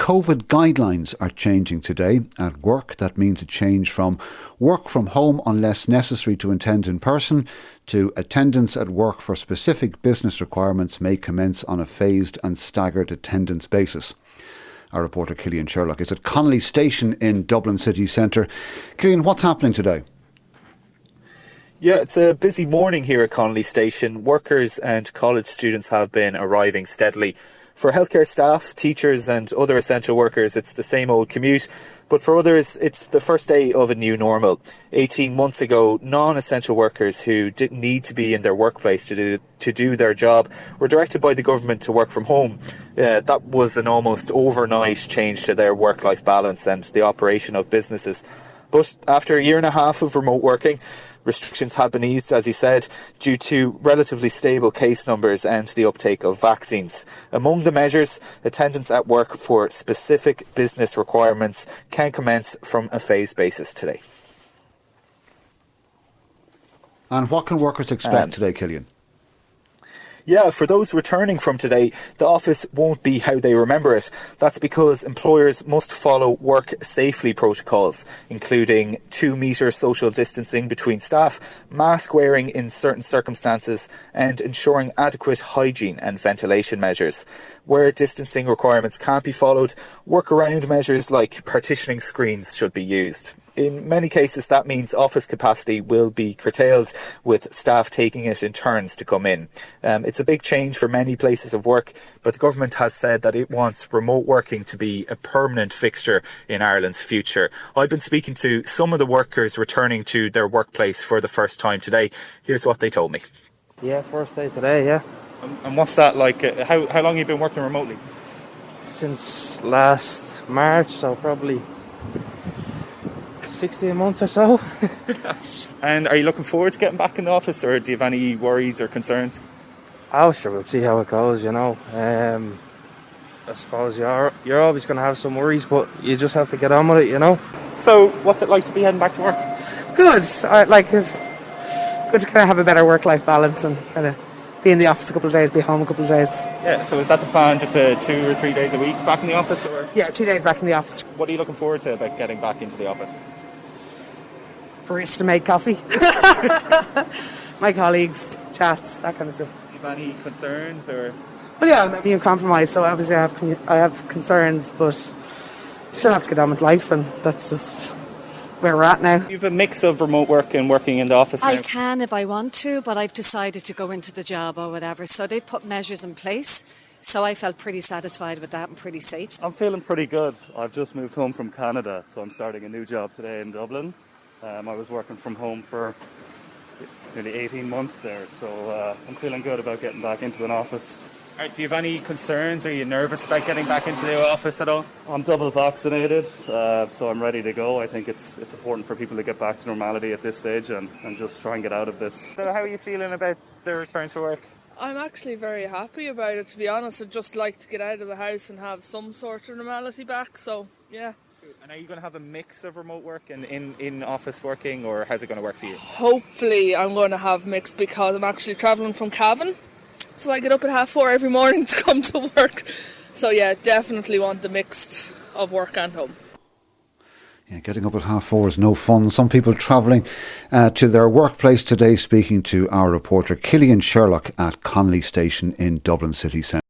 COVID guidelines are changing today at work. That means a change from work from home unless necessary to attend in person to attendance at work for specific business requirements may commence on a phased and staggered attendance basis. Our reporter Killian Sherlock is at Connolly Station in Dublin city centre. Killian, what's happening today? Yeah, it's a busy morning here at Connolly Station. Workers and college students have been arriving steadily. For healthcare staff, teachers and other essential workers, it's the same old commute. But for others, it's the first day of a new normal. 18 months ago, non-essential workers who didn't need to be in their workplace to do their job were directed by the government to work from home. That was an almost overnight change to their work-life balance and the operation of businesses. But after a year and a half of remote working, restrictions have been eased, as he said, due to relatively stable case numbers and the uptake of vaccines. Among the measures, attendance at work for specific business requirements can commence from a phased basis today. And what can workers expect today, Killian? Yeah, for those returning from today, the office won't be how they remember it. That's because employers must follow work safely protocols, including 2 metre social distancing between staff, mask wearing in certain circumstances, and ensuring adequate hygiene and ventilation measures. Where distancing requirements can't be followed, workaround measures like partitioning screens should be used. In many cases, that means office capacity will be curtailed, with staff taking it in turns to come in. It's a big change for many places of work, but the government has said that it wants remote working to be a permanent fixture in Ireland's future. I've been speaking to some of the workers returning to their workplace for the first time today. Here's what they told me. Yeah, first day today, yeah. And what's that like? How long have you been working remotely? Since last March, so probably 16 months or so. And are you looking forward to getting back in the office, or do you have any worries or concerns? Oh, sure, we'll see how it goes, you know. I suppose you're always going to have some worries, but you just have to get on with it, you know. So, what's it like to be heading back to work? Good. It's good to kind of have a better work-life balance and kind of be in the office a couple of days, be home a couple of days. Yeah, so is that the plan, just 2 or 3 days a week back in the office? Or? Yeah, 2 days back in the office. What are you looking forward to about getting back into the office? Barista made coffee. My colleagues, chats, that kind of stuff. Do you have any concerns? Or? Well, yeah, I'm immune compromised, so obviously I have concerns, but still have to get on with life, and that's just where we're at now. You have a mix of remote work and working in the office now. I can if I want to, but I've decided to go into the job or whatever. So they've put measures in place. So I felt pretty satisfied with that and pretty safe. I'm feeling pretty good. I've just moved home from Canada, so I'm starting a new job today in Dublin. I was working from home for nearly 18 months there, so I'm feeling good about getting back into an office. Do you have any concerns? Are you nervous about getting back into the office at all? I'm double vaccinated, so I'm ready to go. I think it's important for people to get back to normality at this stage and just try and get out of this. So how are you feeling about the return to work? I'm actually very happy about it, to be honest. I'd just like to get out of the house and have some sort of normality back, so yeah. And are you going to have a mix of remote work and in office working, or how's it going to work for you? Hopefully I'm going to have mixed, because I'm actually travelling from Cavan, so I get up at 4:30 every morning to come to work. So yeah, definitely want the mixed of work and home. Yeah, getting up at 4:30 is no fun. Some people travelling to their workplace today, speaking to our reporter Killian Sherlock at Connolly Station in Dublin city centre.